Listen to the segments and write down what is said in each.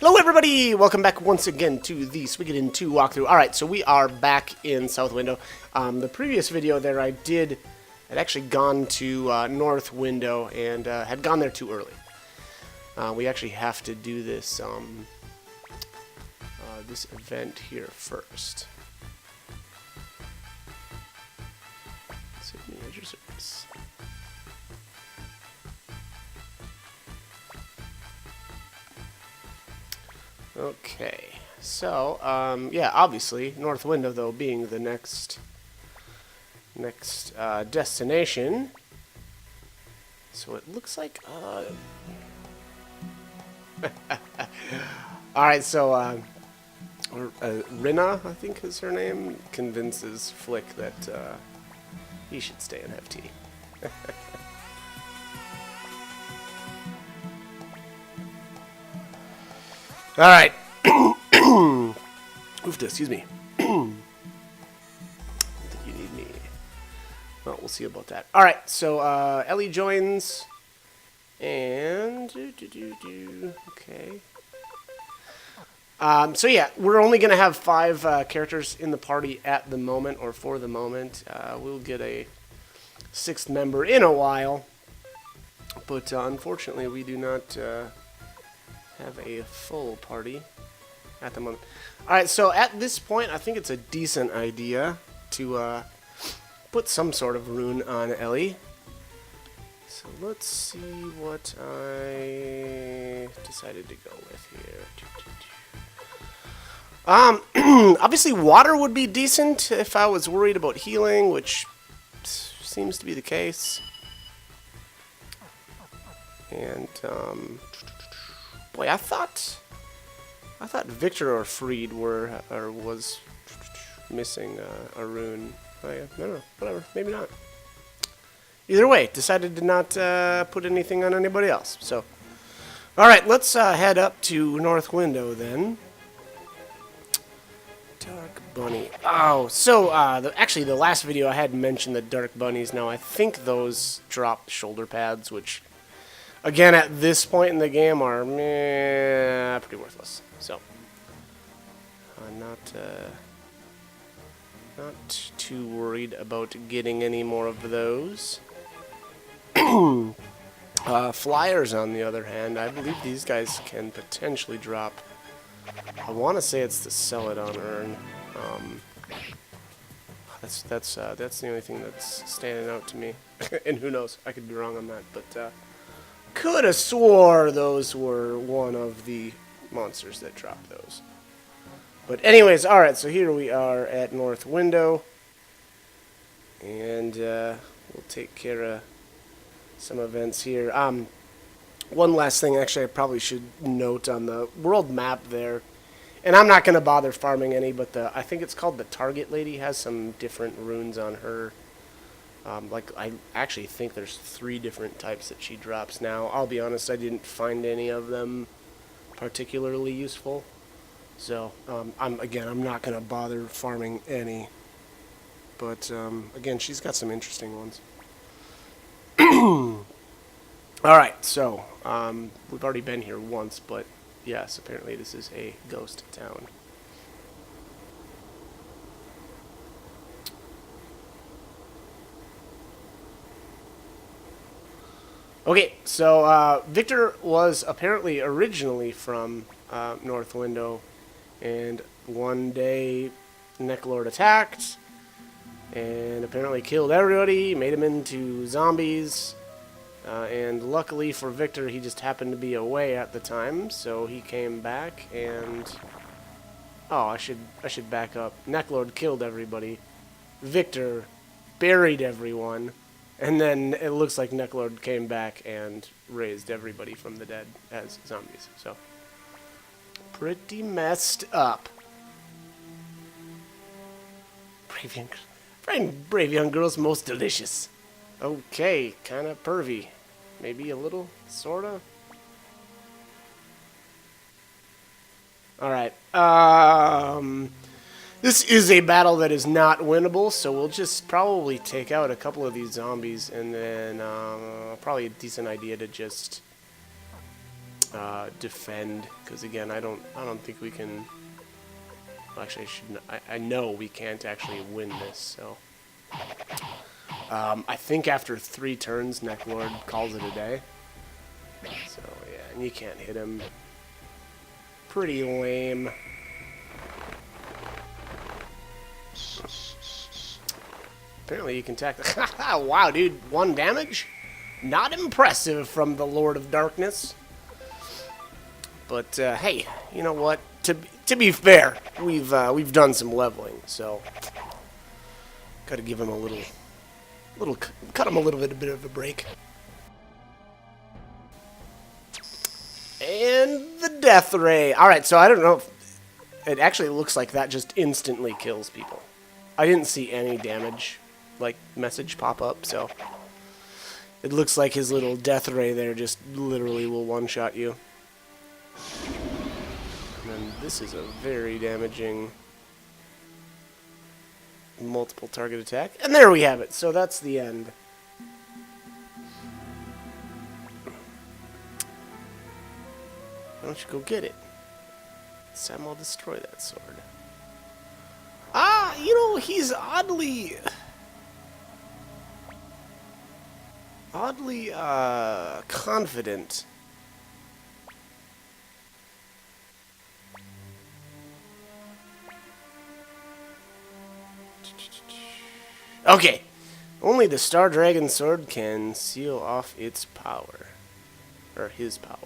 Hello everybody! Welcome back once again to the Suikoden 2 walkthrough. Alright, so we are back in South Window. The previous video there I'd actually gone to North Window and had gone there too early. We actually have to do this, this event here first. Sydney Edge Service. Okay, so, yeah, obviously, North Window, though, being the next destination. So it looks like, Alright, so, Rina, I think is her name, convinces Flick that, he should stay in FT. Alright. Oofta, excuse me. You need me. Well, we'll see about that. Alright, so Ellie joins. And okay. So yeah, we're only gonna have 5 characters in the party at the moment, or for the moment. We'll get a 6th member in a while. But unfortunately we do not have a full party at the moment. Alright, so at this point, I think it's a decent idea to put some sort of rune on Ellie. So let's see what I decided to go with here. Obviously water would be decent if I was worried about healing, which seems to be the case. And, boy, I thought Victor or Freed was missing a rune. Oh, yeah, no, whatever, maybe not. Either way, decided to not put anything on anybody else. So, all right, let's head up to North Window then. Dark Bunny. Oh, so actually, the last video I had mentioned the Dark Bunnies. Now I think those drop shoulder pads, which, again, at this point in the game are pretty worthless. So, not too worried about getting any more of those. Flyers, on the other hand, I believe these guys can potentially drop. I want to say it's the Celadon urn. That's the only thing that's standing out to me. And who knows? I could be wrong on that, but could have swore those were one of the monsters that dropped those. But anyways, alright, so here we are at North Window. And we'll take care of some events here. One last thing, actually, I probably should note on the world map there. And I'm not going to bother farming any, but I think it's called the Target Lady has some different runes on her. Like, I actually think there's 3 different types that she drops now. I'll be honest, I didn't find any of them particularly useful. So, I'm not going to bother farming any. But, again, she's got some interesting ones. Alright, so, we've already been here once, but yes, apparently this is a ghost town. Okay, so Victor was apparently originally from North Window, and one day Necklord attacked and apparently killed everybody, made them into zombies, and luckily for Victor, he just happened to be away at the time, so he came back and I should back up. Necklord killed everybody. Victor buried everyone. And then it looks like Necklord came back and raised everybody from the dead as zombies. So, pretty messed up. Brave young girl's most delicious. Okay, kind of pervy. Maybe a little, sorta. Alright, this is a battle that is not winnable, so we'll just probably take out a couple of these zombies, and then probably a decent idea to just defend, because again, I don't think we can. Well, actually, I know we can't actually win this. So I think after 3 turns, Necklord calls it a day. So yeah, and you can't hit him. Pretty lame. Apparently you can attack the... Wow, dude. 1 damage? Not impressive from the Lord of Darkness. But, hey, you know what? To be fair, we've done some leveling, so... Gotta give him a little... Cut him a bit of a break. And the Death Ray. Alright, so I don't know if... It actually looks like that just instantly kills people. I didn't see any damage, like, message pop up, so... It looks like his little Death Ray there just literally will one-shot you. And then this is a very damaging multiple target attack. And there we have it. So that's the end. Why don't you go get it? Sam will destroy that sword. Ah, you know, he's oddly confident. Okay, only the Star Dragon sword can seal off its power, or his power.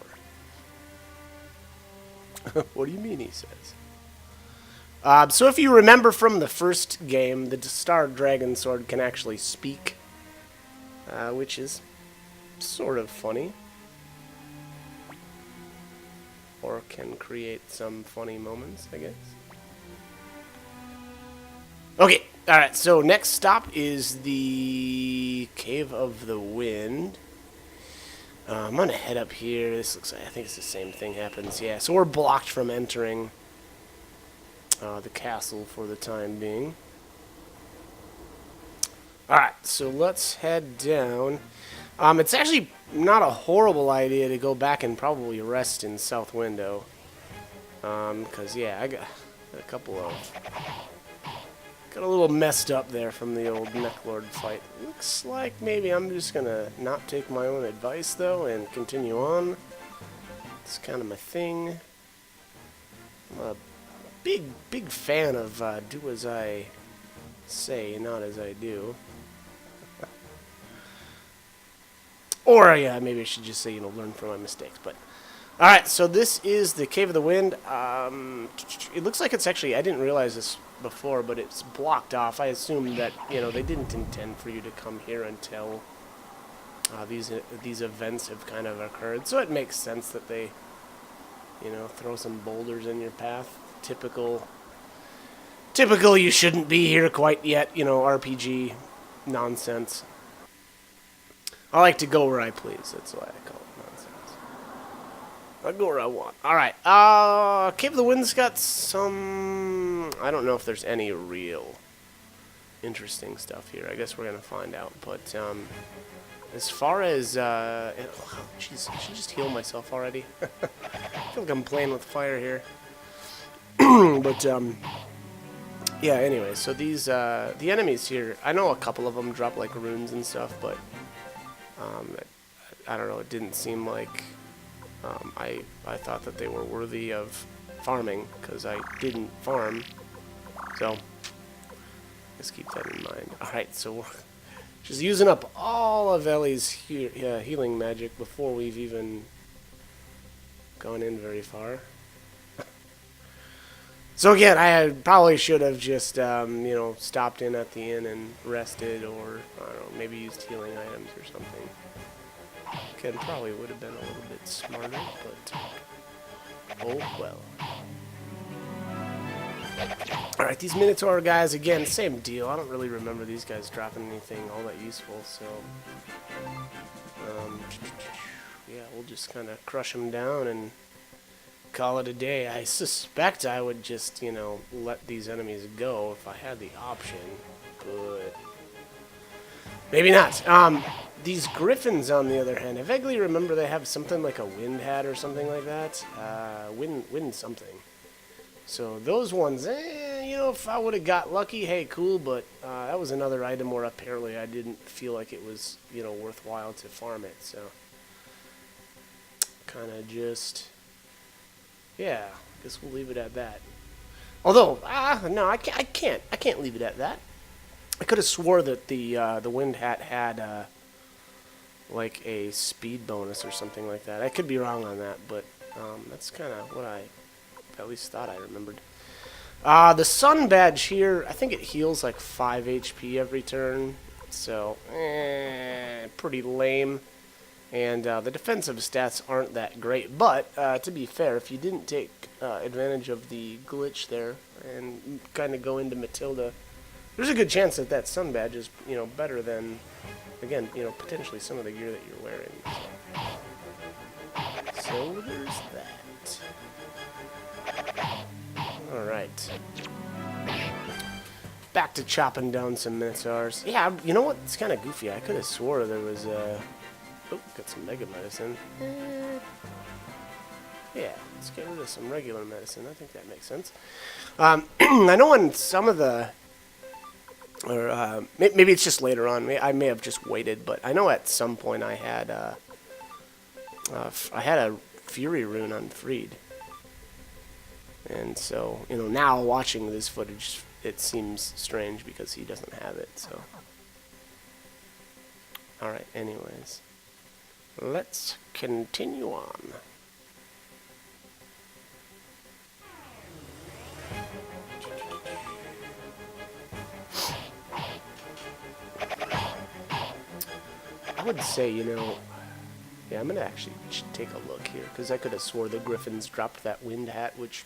What do you mean, he says? So if you remember from the first game, the Star Dragon sword can actually speak, which is sort of funny. Or can create some funny moments, I guess. Okay, alright, so next stop is the Cave of the Wind. I'm gonna head up here. This looks like, I think it's the same thing happens. Yeah, so we're blocked from entering the castle for the time being. Alright, so let's head down. It's actually not a horrible idea to go back and probably rest in South Window. Because, yeah, I got a couple of... Got a little messed up there from the old Necklord fight. Looks like maybe I'm just gonna not take my own advice, though, and continue on. It's kind of my thing. I'm a big fan of do as I say, not as I do. Or, yeah, maybe I should just say, learn from my mistakes. But, alright, so this is the Cave of the Wind. It looks like it's actually, I didn't realize this before, but it's blocked off. I assume that, they didn't intend for you to come here until these events have kind of occurred. So it makes sense that they, throw some boulders in your path. Typical you shouldn't be here quite yet, RPG nonsense. I like to go where I please. That's why I call it nonsense. I go where I want. Alright. Cave of the Wind's got some... I don't know if there's any real interesting stuff here. I guess we're going to find out. But as far as... jeez, I should just heal myself already. I feel like I'm playing with fire here. But, yeah, anyway. So these... the enemies here, I know a couple of them drop, like, runes and stuff, but... I don't know, it didn't seem like I thought that they were worthy of farming, because I didn't farm, so just keep that in mind. Alright, so we're just using up all of Ellie's healing magic before we've even gone in very far. So again, I probably should have just, stopped in at the inn and rested, or, I don't know, maybe used healing items or something. Again, probably would have been a little bit smarter, but, oh well. Alright, these Minotaur guys, again, same deal. I don't really remember these guys dropping anything all that useful, so, yeah, we'll just kind of crush them down and call it a day. I suspect I would just, let these enemies go if I had the option, but maybe not. These griffins, on the other hand, I vaguely remember they have something like a wind hat or something like that. Wind something. So those ones, you know, if I would have got lucky, hey, cool. But that was another item where apparently I didn't feel like it was, you know, worthwhile to farm it. So kind of just, yeah, guess we'll leave it at that. Although, no, I can't leave it at that. I could have swore that the wind hat had like a speed bonus or something like that. I could be wrong on that, but that's kind of what I at least thought I remembered. The sun badge here, I think it heals like 5 HP every turn, so pretty lame. And the defensive stats aren't that great, but to be fair, if you didn't take advantage of the glitch there and kind of go into Matilda, there's a good chance that that sun badge is, you know, better than, again, you know, potentially some of the gear that you're wearing. So there's that. Alright. Back to chopping down some Minotaurs. Yeah, you know what? It's kind of goofy. I could have swore there was oh, got some mega medicine. Yeah, let's get rid of some regular medicine. I think that makes sense. I know on some of the, or maybe it's just later on. I may have just waited, but I know at some point I had a Fury rune on Freed, and so, you know, now watching this footage, it seems strange because he doesn't have it. So, all right. Anyways, let's continue on. I would say, you know, yeah, I'm going to actually take a look here, because I could have swore the Griffins dropped that wind hat, which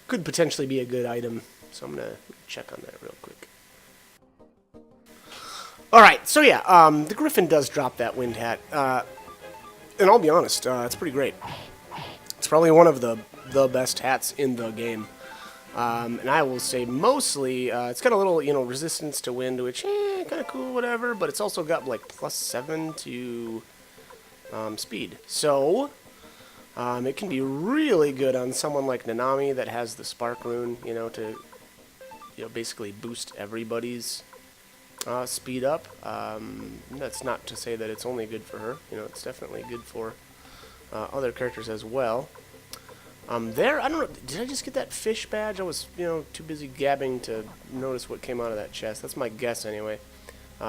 could potentially be a good item. So I'm going to check on that real quick. Alright, so yeah, the Griffin does drop that wind hat. And I'll be honest, it's pretty great. It's probably one of the best hats in the game. And I will say mostly, it's got a little, you know, resistance to wind, which, kind of cool, whatever, but it's also got, like, +7 to speed. So, it can be really good on someone like Nanami that has the Spark Rune, you know, to, you know, basically boost everybody's speed up. That's not to say that it's only good for her. You know, it's definitely good for other characters as well. I don't know, did I just get that fish badge? I was, you know, too busy gabbing to notice what came out of that chest. That's my guess anyway.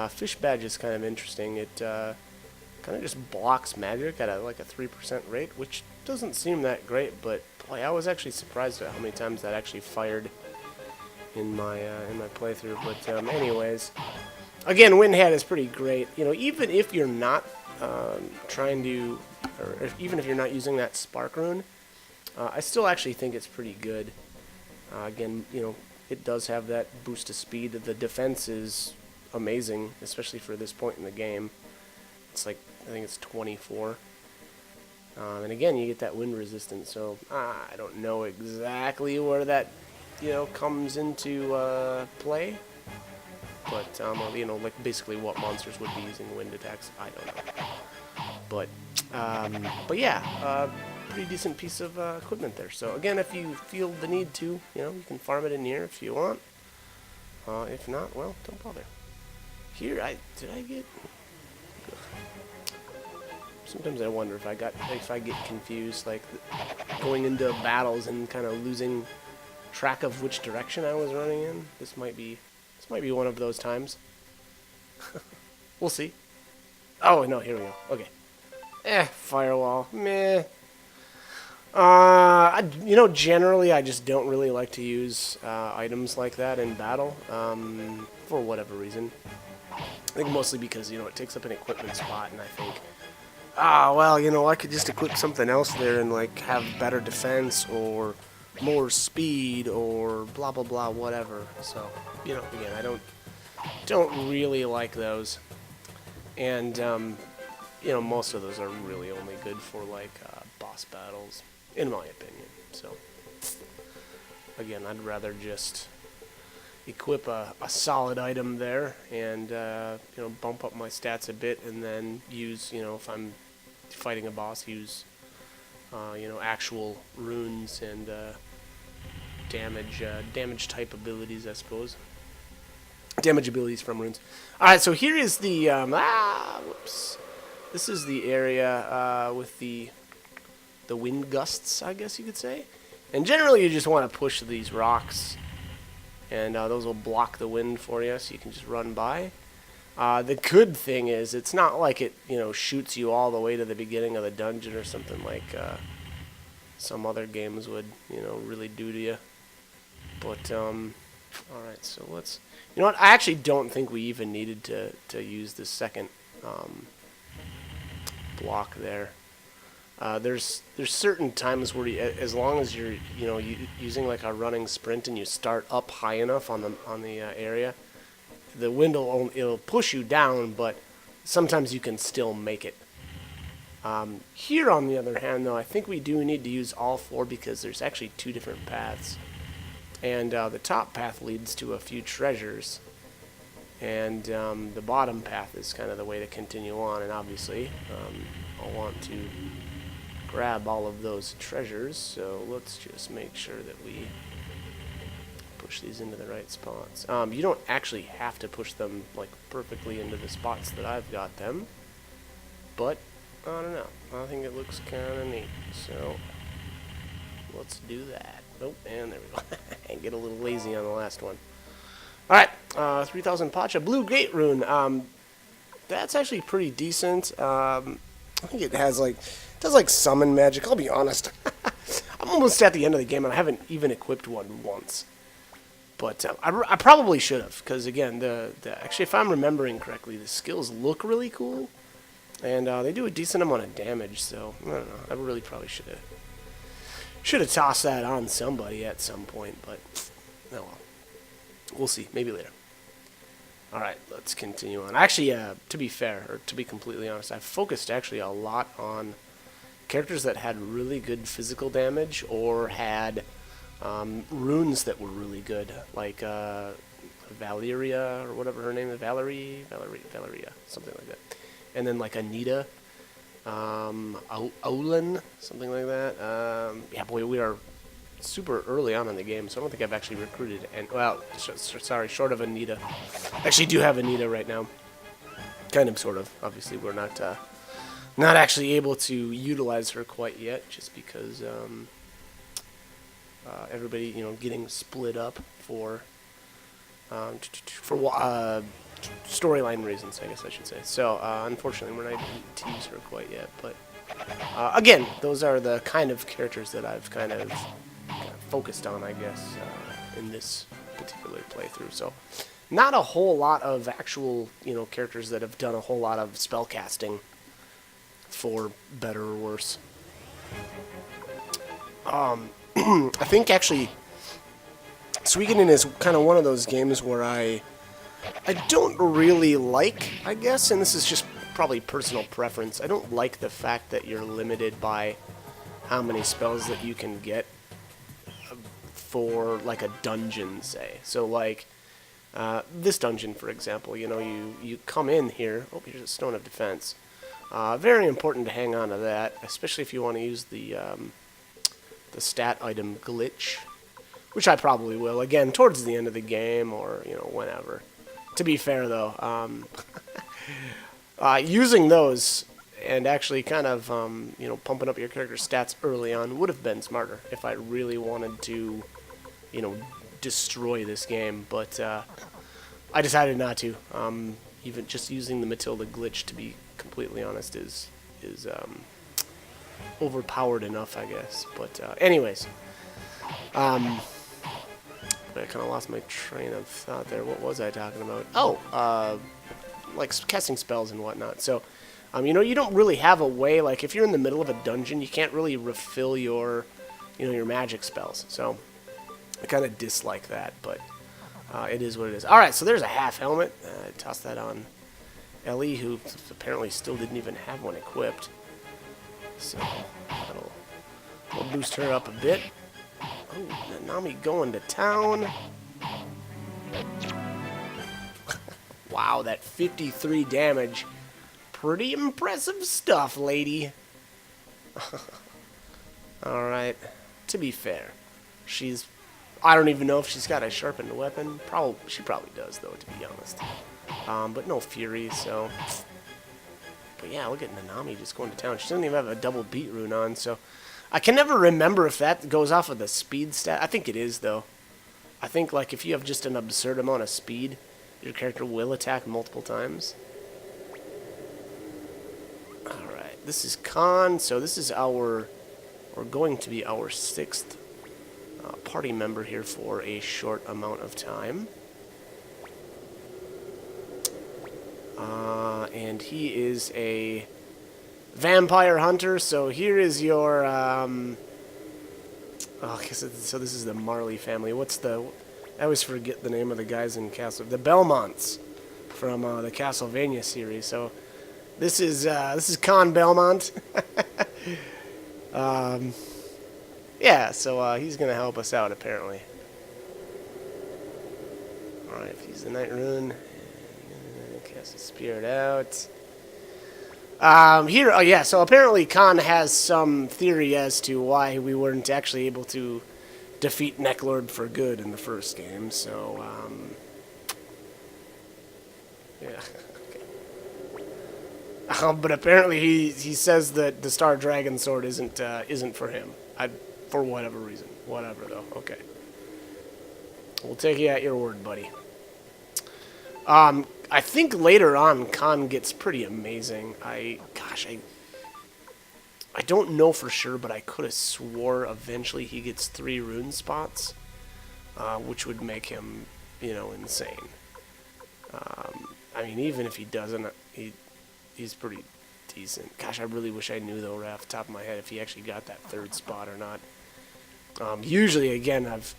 Fish badge is kind of interesting. It kind of just blocks magic at like a 3% rate, which doesn't seem that great, but boy, I was actually surprised at how many times that actually fired in my playthrough. But anyways, again, Wind Hat is pretty great. You know, even if you're not trying to, or even if you're not using that Spark Rune, I still actually think it's pretty good. Again, you know, it does have that boost to speed. The defense is amazing, especially for this point in the game. It's like, I think it's 24. And again, you get that wind resistance, so I don't know exactly where that, you know, comes into play. But, you know, like basically what monsters would be using wind attacks, I don't know. But yeah, pretty decent piece of equipment there. So again, if you feel the need to, you know, you can farm it in here if you want. If not, well, don't bother. Here, did I get? Sometimes I wonder if I get confused, like going into battles and kind of losing track of which direction I was running in. This might be one of those times. We'll see. Oh no, here we go. Okay. Firewall. Meh. You know, generally I just don't really like to use items like that in battle, for whatever reason. I think mostly because, you know, it takes up an equipment spot, and I think, well, you know, I could just equip something else there and, like, have better defense or more speed or blah, blah, blah, whatever. So, you know, again, I don't really like those. And, you know, most of those are really only good for, like, boss battles, in my opinion. So, again, I'd rather just, equip a solid item there, and you know, bump up my stats a bit, and then use, you know, if I'm fighting a boss, use you know, actual runes and damage type abilities, I suppose. Damage abilities from runes. All right, so here is the whoops. This is the area with the wind gusts, I guess you could say. And generally, you just want to push these rocks, and those will block the wind for you, so you can just run by. The good thing is, it's not like it, you know, shoots you all the way to the beginning of the dungeon or something like some other games would, you know, really do to you. But all right, so let's. You know what? I actually don't think we even needed to use the second block there. There's certain times where as long as you're, you know, using like a running sprint and you start up high enough on the area, the wind it'll push you down, but sometimes you can still make it. Here, on the other hand, though, I think we do need to use all four because there's actually two different paths, and the top path leads to a few treasures, and the bottom path is kind of the way to continue on. And obviously, I'll want to grab all of those treasures, so let's just make sure that we push these into the right spots. You don't actually have to push them like perfectly into the spots that I've got them, but I don't know, I think it looks kind of neat, so let's do that. Oh, and there we go. And get a little lazy on the last one. Alright, 3000 Pacha, Blue Gate Rune. That's actually pretty decent. I think it has like, does like summon magic. I'll be honest. I'm almost at the end of the game and I haven't even equipped one once. But I probably should have, because again, actually, if I'm remembering correctly, the skills look really cool, and they do a decent amount of damage. So I don't know. I really probably should have tossed that on somebody at some point. But oh well, we'll see. Maybe later. All right, let's continue on. Actually, to be fair, or to be completely honest, I've focused actually a lot on characters that had really good physical damage or had runes that were really good, like Valeria, or whatever her name is, Valeria, something like that. And then like Anita, Olin, something like that. Yeah, boy, we are super early on in the game, so I don't think I've actually recruited, and well, sorry, short of Anita. I actually do have Anita right now. Kind of, sort of. Obviously, we're not actually able to utilize her quite yet, just because everybody, you know, getting split up for storyline reasons, I guess I should say. So, unfortunately, we're not able to use her quite yet. But again, those are the kind of characters that I've kind of focused on, I guess, in this particular playthrough. So, not a whole lot of actual, you know, characters that have done a whole lot of spell casting, for better or worse. I think actually Suikoden is kind of one of those games where I don't really like, I guess, and this is just probably personal preference, I don't like the fact that you're limited by how many spells that you can get for like a dungeon, say. So like this dungeon, for example, you know, you come in here. Oh, here's a Stone of Defense. Very important to hang on to that, especially if you want to use the stat item glitch, which I probably will, again, towards the end of the game, or, you know, whenever. To be fair, though, using those and actually kind of, you know, pumping up your character's stats early on would have been smarter if I really wanted to, you know, destroy this game, but I decided not to. Even just using the Matilda glitch, to be completely honest, is overpowered enough, I guess. But anyways, I kind of lost my train of thought there. What was I talking about? Oh, like casting spells and whatnot. So, you know, you don't really have a way, like if you're in the middle of a dungeon, you can't really refill your, you know, your magic spells. So I kind of dislike that, but it is what it is. All right, so there's a half helmet. I tossed that on Ellie, who apparently still didn't even have one equipped. So we'll boost her up a bit. Oh, Nanami going to town. Wow, that 53 damage. Pretty impressive stuff, lady. Alright. To be fair, she's... I don't even know if she's got a sharpened weapon. She probably does, though, to be honest. But no fury, so... But yeah, look at Nanami just going to town. She doesn't even have a double beat rune on, so... I can never remember if that goes off of the speed stat. I think it is, though. I think, like, if you have just an absurd amount of speed, your character will attack multiple times. Alright, this is Khan, so this is our... We're going to be our 6th party member here for a short amount of time. And he is a vampire hunter, so here is your... so this is the Marley family. What's the... I always forget the name of the guys in Castle... The Belmonts from the Castlevania series. So this is Con Belmont. Yeah, so he's going to help us out, apparently. Alright, use the Night Rune. Cast the Spirit out. Here, oh yeah, so apparently Khan has some theory as to why we weren't actually able to defeat Necklord for good in the first game, so, yeah. But apparently he says that the Star Dragon Sword isn't for him. For whatever reason. Whatever, though. Okay. We'll take you at your word, buddy. I think later on, Khan gets pretty amazing. I don't know for sure, but I could have swore eventually he gets 3 rune spots, which would make him, insane. I mean, even if he doesn't, he's pretty decent. Gosh, I really wish I knew, though, right off the top of my head, if he actually got that 3rd spot or not. Usually, again, I've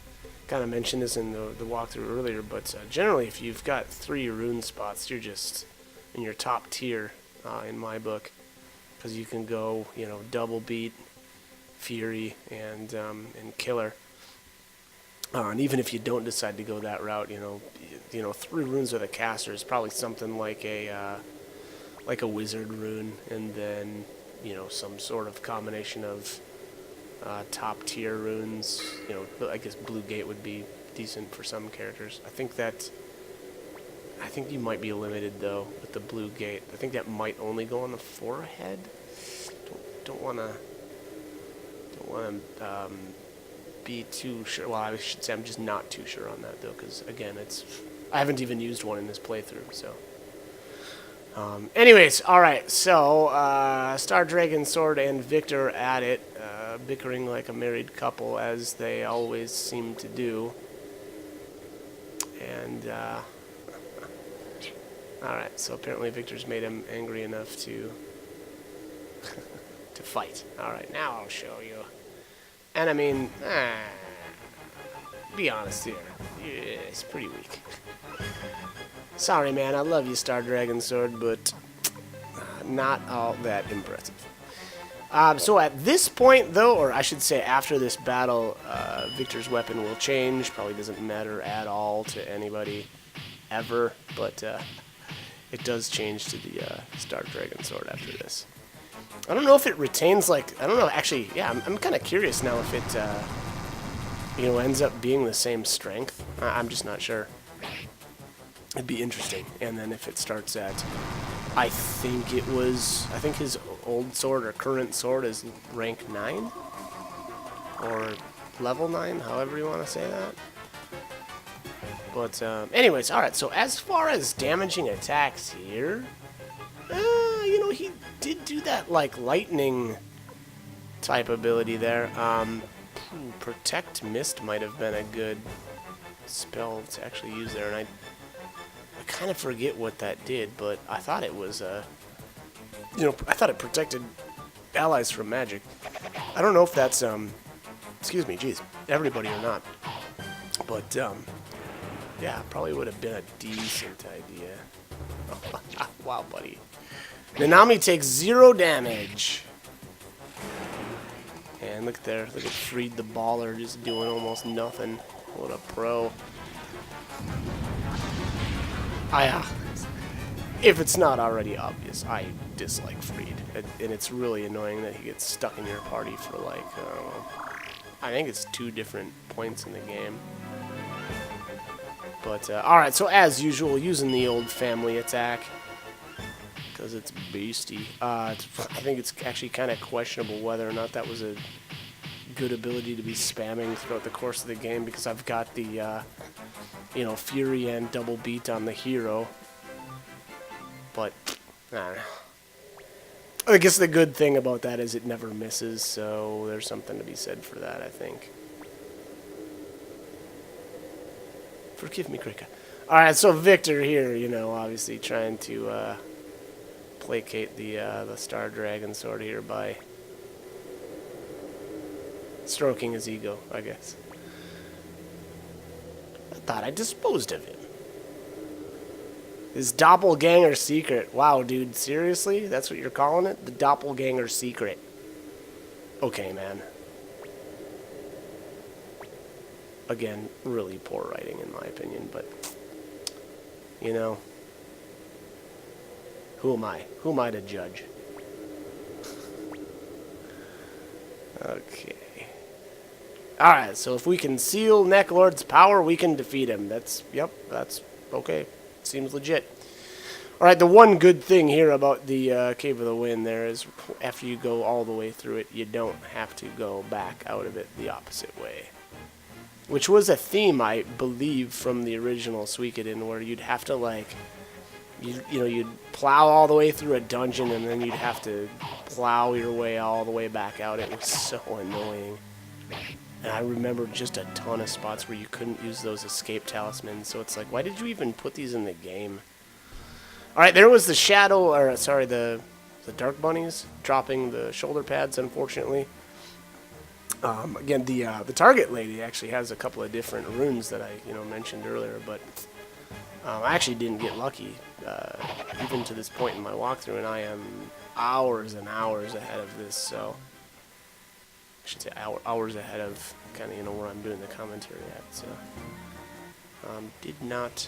kind of mentioned this in the walkthrough earlier, but generally, if you've got 3 rune spots, you're just in your top tier in my book, because you can go, double beat, fury, and killer. And even if you don't decide to go that route, 3 runes with a caster is probably something like a wizard rune, and then some sort of combination of top tier runes. I guess Blue Gate would be decent for some characters. I think you might be limited though with the Blue Gate. I think that might only go on the forehead. Don't want to be too sure. Well, I should say I'm just not too sure on that though, because again, I haven't even used one in this playthrough, so. Anyways, alright, so, Star Dragon Sword and Victor at it, bickering like a married couple, as they always seem to do. And, alright, so apparently Victor's made him angry enough to, to fight. Alright, now I'll show you. And I mean, be honest here, it's pretty weak. Sorry, man, I love you, Star Dragon Sword, but not all that impressive. So at this point, though, or I should say after this battle, Victor's weapon will change. Probably doesn't matter at all to anybody ever, but it does change to the Star Dragon Sword after this. I don't know if it retains, I don't know, actually, yeah, I'm kind of curious now if it, ends up being the same strength. I'm just not sure. It'd be interesting. And then if it starts at, I think his old sword or current sword is rank 9? Or level 9, however you want to say that. But, anyways, alright, so as far as damaging attacks here, he did do that, lightning type ability there. Protect Mist might have been a good spell to actually use there, and I kind of forget what that did, but I thought it was, I thought it protected allies from magic. I don't know if that's, excuse me, geez, everybody or not. But, yeah, probably would have been a decent idea. Wow, buddy. Nanami takes 0 damage. And look there, look at Freed the Baller just doing almost nothing. What a pro. if it's not already obvious, I dislike Freed. And it's really annoying that he gets stuck in your party for, like, I think it's 2 different points in the game. But, alright, so as usual, using the old family attack. Because it's beastie. I think it's actually kind of questionable whether or not that was a good ability to be spamming throughout the course of the game, because I've got the, you know, Fury and double beat on the hero. But, I don't know. I guess the good thing about that is it never misses, so there's something to be said for that, I think. Forgive me, Krika. Alright, so Victor here, you know, obviously trying to placate the Star Dragon Sword here by stroking his ego, I guess. I thought I disposed of him. His doppelganger secret. Wow, dude, seriously? That's what you're calling it? The doppelganger secret. Okay, man. Again, really poor writing in my opinion, but, you know, who am I? Who am I to judge? Okay. Alright, so if we can seal Necklord's power, we can defeat him. That's okay. Seems legit. Alright, the one good thing here about the Cave of the Wind there is after you go all the way through it, you don't have to go back out of it the opposite way. Which was a theme, I believe, from the original Suikoden, where you'd have to, like, you know, you'd plow all the way through a dungeon and then you'd have to plow your way all the way back out. It was so annoying. And I remember just a ton of spots where you couldn't use those escape talismans, so it's like, why did you even put these in the game? Alright, there was the shadow, or sorry, the dark bunnies dropping the shoulder pads, unfortunately. Again, the target lady actually has a couple of different runes that I, you know, mentioned earlier, but I actually didn't get lucky, even to this point in my walkthrough, and I am hours and hours ahead of this, so I should say hours ahead of kind of, you know, where I'm doing the commentary at. So did not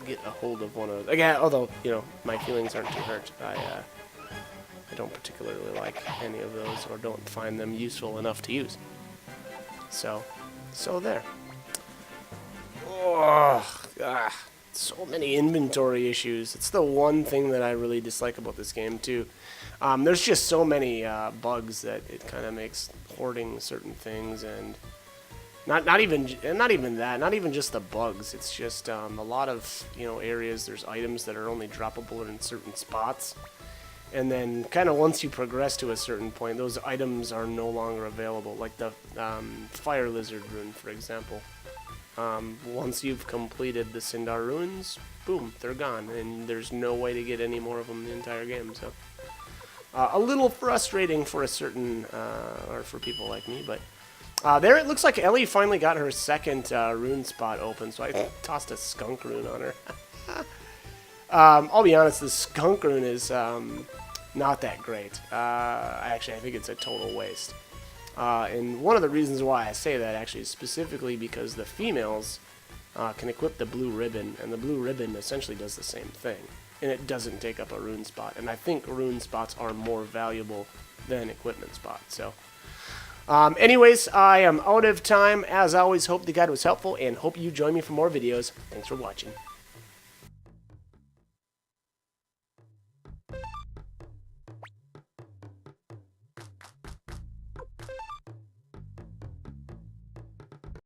get a hold of one of those. Again, although, you know, my feelings aren't too hurt. I don't particularly like any of those, or don't find them useful enough to use. So there. Oh, so many inventory issues. It's the one thing that I really dislike about this game too. There's just so many bugs that it kind of makes hoarding certain things, and not even just the bugs. It's just a lot of, you know, areas. There's items that are only droppable in certain spots, and then kind of once you progress to a certain point, those items are no longer available. Like the fire lizard rune, for example. Once you've completed the Sindar ruins, boom, they're gone, and there's no way to get any more of them in the entire game. So a little frustrating for a certain, or for people like me, but there it looks like Ellie finally got her second rune spot open, so I tossed a skunk rune on her. I'll be honest, the skunk rune is not that great. Actually, I think it's a total waste. And one of the reasons why I say that actually is specifically because the females can equip the blue ribbon, and the blue ribbon essentially does the same thing, and it doesn't take up a rune spot. And I think rune spots are more valuable than equipment spots. So, anyways, I am out of time. As always, hope the guide was helpful, and hope you join me for more videos. Thanks for watching.